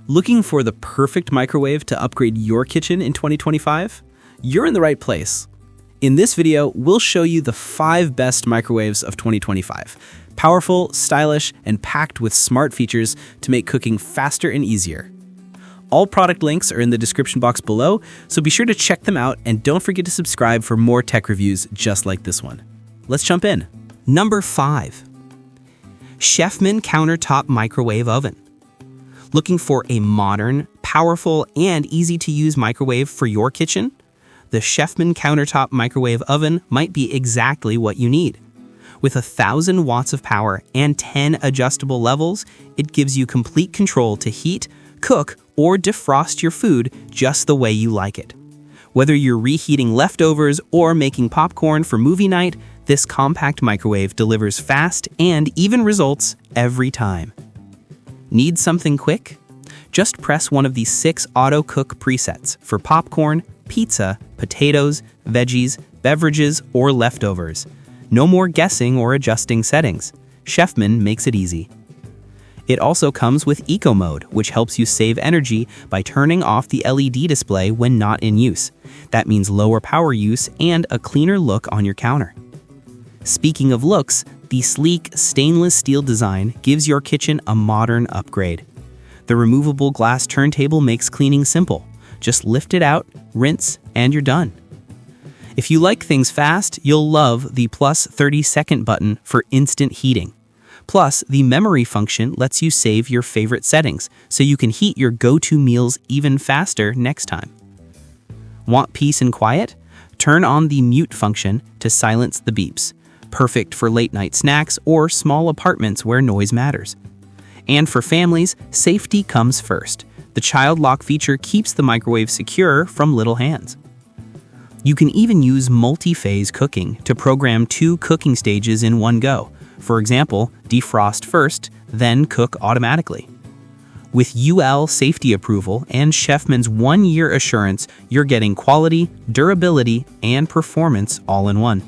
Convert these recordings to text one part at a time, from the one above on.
Looking for the perfect microwave to upgrade your kitchen in 2025? You're in the right place. In this video, we'll show you the 5 best microwaves of 2025. Powerful, stylish, and packed with smart features to make cooking faster and easier. All product links are in the description box below, so be sure to check them out and don't forget to subscribe for more tech reviews just like this one. Let's jump in. Number 5. Chefman Countertop Microwave Oven. Looking for a modern, powerful, and easy-to-use microwave for your kitchen? The Chefman Countertop Microwave Oven might be exactly what you need. With 1,000 watts of power and 10 adjustable levels, it gives you complete control to heat, cook, or defrost your food just the way you like it. Whether you're reheating leftovers or making popcorn for movie night, this compact microwave delivers fast and even results every time. Need something quick? Just press one of these 6 auto-cook presets for popcorn, pizza, potatoes, veggies, beverages, or leftovers. No more guessing or adjusting settings. Chefman makes it easy. It also comes with Eco Mode, which helps you save energy by turning off the LED display when not in use. That means lower power use and a cleaner look on your counter. Speaking of looks, the sleek stainless steel design gives your kitchen a modern upgrade. The removable glass turntable makes cleaning simple. Just lift it out, rinse, and you're done. If you like things fast, you'll love the plus 30-second button for instant heating. Plus, the memory function lets you save your favorite settings, so you can heat your go-to meals even faster next time. Want peace and quiet? Turn on the mute function to silence the beeps. Perfect for late-night snacks or small apartments where noise matters. And for families, safety comes first. The child lock feature keeps the microwave secure from little hands. You can even use multi-phase cooking to program 2 cooking stages in one go. For example, defrost first, then cook automatically. With UL safety approval and Chefman's 1-year assurance, you're getting quality, durability, and performance all in one.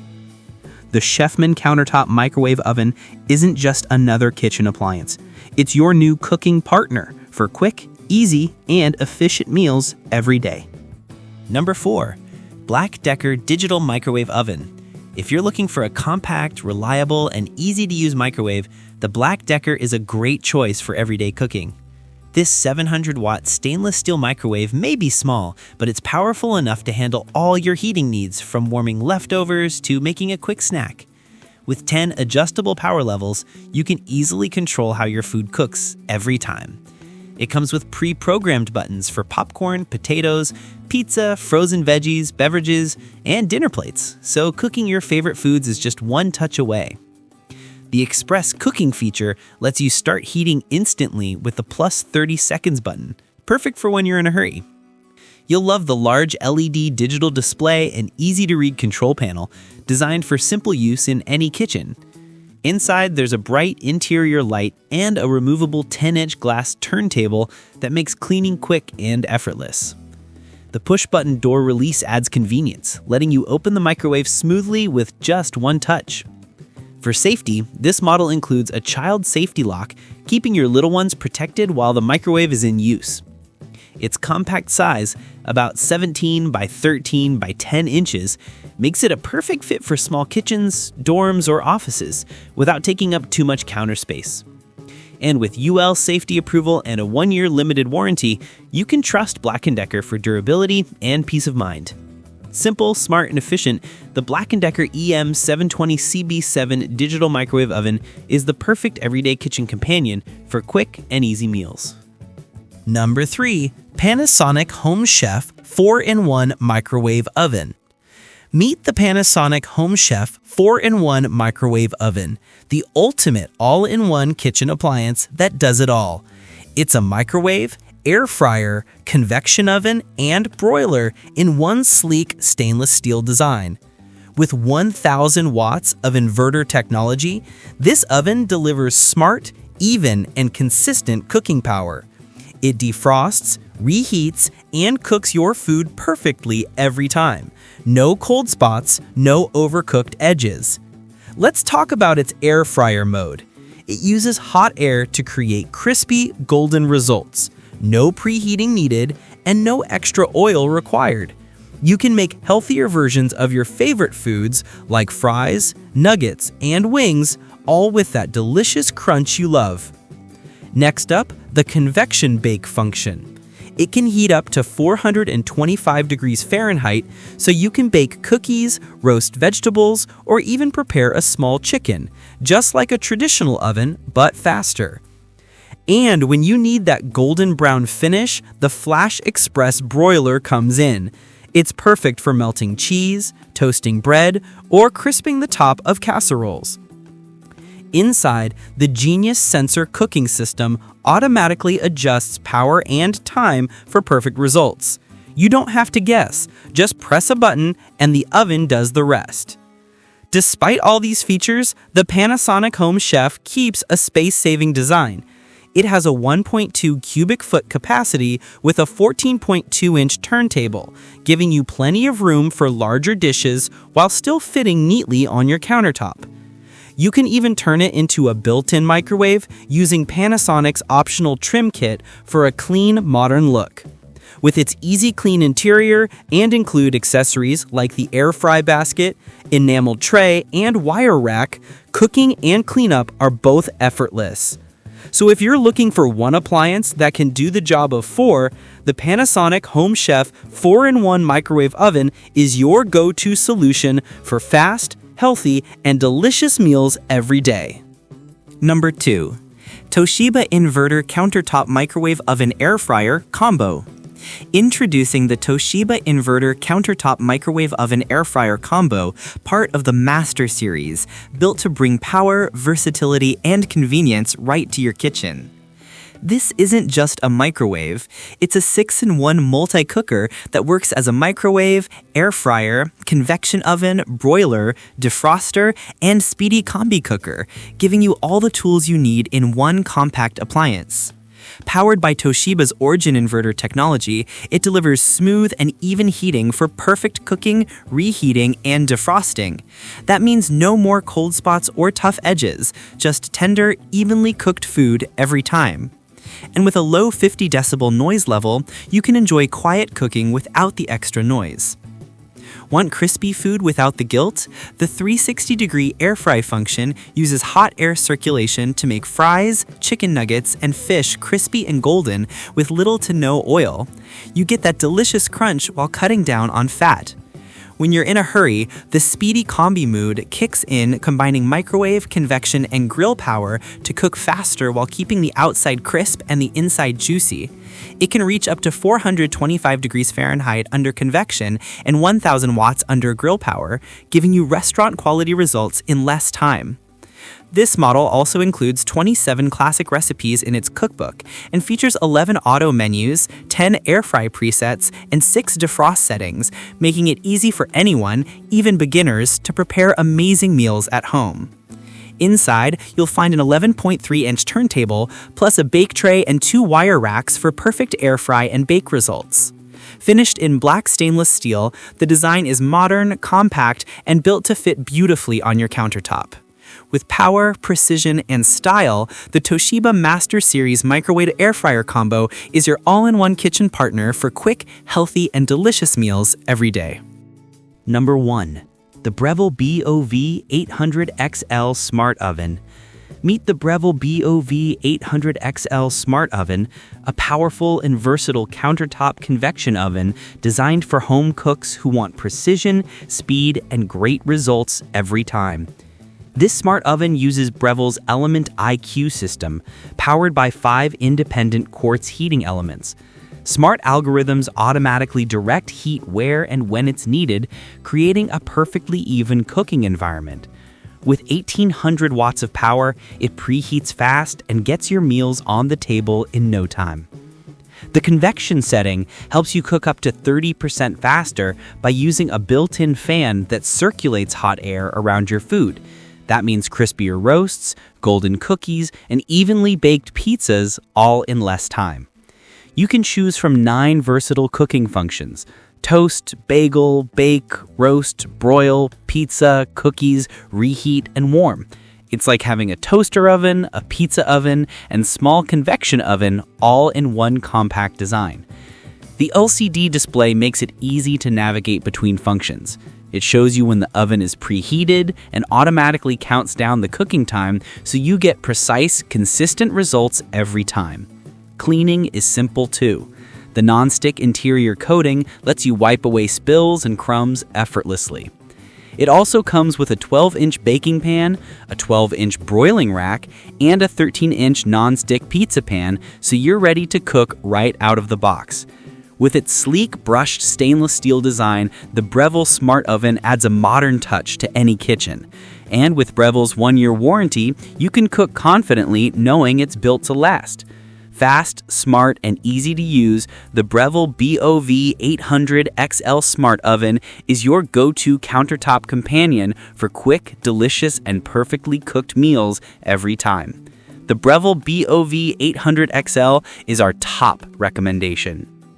The Chefman Countertop Microwave Oven isn't just another kitchen appliance. It's your new cooking partner for quick, easy, and efficient meals every day. Number 4. Black Decker Digital Microwave Oven. If you're looking for a compact, reliable, and easy-to-use microwave, the Black Decker is a great choice for everyday cooking. This 700-watt stainless steel microwave may be small, but it's powerful enough to handle all your heating needs, from warming leftovers to making a quick snack. With 10 adjustable power levels, you can easily control how your food cooks every time. It comes with pre-programmed buttons for popcorn, potatoes, pizza, frozen veggies, beverages, and dinner plates, so cooking your favorite foods is just one touch away. The Express Cooking feature lets you start heating instantly with the plus 30 seconds button, perfect for when you're in a hurry. You'll love the large LED digital display and easy-to-read control panel, designed for simple use in any kitchen. Inside, there's a bright interior light and a removable 10-inch glass turntable that makes cleaning quick and effortless. The push-button door release adds convenience, letting you open the microwave smoothly with just one touch. For safety, this model includes a child safety lock, keeping your little ones protected while the microwave is in use. Its compact size, about 17 by 13 by 10 inches, makes it a perfect fit for small kitchens, dorms, or offices without taking up too much counter space. And with UL safety approval and a 1-year limited warranty, you can trust Black & Decker for durability and peace of mind. Simple, smart, and efficient, the Black & Decker EM720CB7 digital microwave oven is the perfect everyday kitchen companion for quick and easy meals. Number 3. Panasonic Home Chef 4-in-1 Microwave Oven. Meet the Panasonic Home Chef 4-in-1 Microwave Oven, the ultimate all-in-one kitchen appliance that does it all. It's a microwave, air fryer, convection oven, and broiler in one sleek stainless steel design. With 1,000 watts of inverter technology, this oven delivers smart, even, and consistent cooking power. It defrosts, reheats, and cooks your food perfectly every time. No cold spots, no overcooked edges. Let's talk about its air fryer mode. It uses hot air to create crispy, golden results. no preheating needed, and no extra oil required. You can make healthier versions of your favorite foods like fries, nuggets, and wings, all with that delicious crunch you love. Next up, the convection bake function. It can heat up to 425 degrees Fahrenheit, so you can bake cookies, roast vegetables, or even prepare a small chicken, just like a traditional oven, but faster. And when you need that golden brown finish, the Flash Express broiler comes in. It's perfect for melting cheese, toasting bread, or crisping the top of casseroles. Inside, the Genius Sensor cooking system automatically adjusts power and time for perfect results. You don't have to guess, just press a button and the oven does the rest. Despite all these features, the Panasonic Home Chef keeps a space-saving design. It has a 1.2 cubic foot capacity with a 14.2-inch turntable, giving you plenty of room for larger dishes while still fitting neatly on your countertop. You can even turn it into a built-in microwave using Panasonic's optional trim kit for a clean, modern look. With its easy clean interior and include accessories like the air fry basket, enameled tray, and wire rack, cooking and cleanup are both effortless. So if you're looking for one appliance that can do the job of four, the Panasonic Home Chef 4-in-1 microwave oven is your go-to solution for fast, healthy, and delicious meals every day. Number 2. Toshiba Inverter Countertop Microwave Oven Air Fryer Combo. Introducing the Toshiba Inverter Countertop Microwave Oven Air Fryer Combo, part of the Master Series, built to bring power, versatility, and convenience right to your kitchen. This isn't just a microwave, it's a 6-in-1 multi-cooker that works as a microwave, air fryer, convection oven, broiler, defroster, and speedy combi cooker, giving you all the tools you need in one compact appliance. Powered by Toshiba's Origin Inverter technology, it delivers smooth and even heating for perfect cooking, reheating, and defrosting. That means no more cold spots or tough edges, just tender, evenly cooked food every time. And with a low 50 decibel noise level, you can enjoy quiet cooking without the extra noise. Want crispy food without the guilt? The 360-degree air fry function uses hot air circulation to make fries, chicken nuggets, and fish crispy and golden with little to no oil. You get that delicious crunch while cutting down on fat. When you're in a hurry, the speedy combi mode kicks in, combining microwave, convection, and grill power to cook faster while keeping the outside crisp and the inside juicy. It can reach up to 425 degrees Fahrenheit under convection and 1,000 watts under grill power, giving you restaurant-quality results in less time. This model also includes 27 classic recipes in its cookbook and features 11 auto menus, 10 air fry presets, and 6 defrost settings, making it easy for anyone, even beginners, to prepare amazing meals at home. Inside, you'll find an 11.3-inch turntable, plus a bake tray and 2 wire racks for perfect air fry and bake results. Finished in black stainless steel, the design is modern, compact, and built to fit beautifully on your countertop. With power, precision, and style, the Toshiba Master Series Microwave Air Fryer Combo is your all-in-one kitchen partner for quick, healthy, and delicious meals every day. Number 1. The Breville BOV 800XL Smart Oven. Meet the Breville BOV 800XL Smart Oven, a powerful and versatile countertop convection oven designed for home cooks who want precision, speed, and great results every time. This smart oven uses Breville's Element IQ system, powered by 5 independent quartz heating elements. Smart algorithms automatically direct heat where and when it's needed, creating a perfectly even cooking environment. With 1,800 watts of power, it preheats fast and gets your meals on the table in no time. The convection setting helps you cook up to 30% faster by using a built-in fan that circulates hot air around your food. That means crispier roasts, golden cookies, and evenly baked pizzas, all in less time. You can choose from 9 versatile cooking functions: toast, bagel, bake, roast, broil, pizza, cookies, reheat, and warm. It's like having a toaster oven, a pizza oven, and small convection oven all in one compact design. The LCD display makes it easy to navigate between functions. It shows you when the oven is preheated and automatically counts down the cooking time so you get precise, consistent results every time. Cleaning is simple too. The non-stick interior coating lets you wipe away spills and crumbs effortlessly. It also comes with a 12-inch baking pan, a 12-inch broiling rack, and a 13-inch non-stick pizza pan, so you're ready to cook right out of the box. With its sleek, brushed stainless steel design, the Breville Smart Oven adds a modern touch to any kitchen. And with Breville's 1-year warranty, you can cook confidently knowing it's built to last. Fast, smart, and easy to use, the Breville BOV 800 XL Smart Oven is your go-to countertop companion for quick, delicious, and perfectly cooked meals every time. The Breville BOV 800 XL is our top recommendation.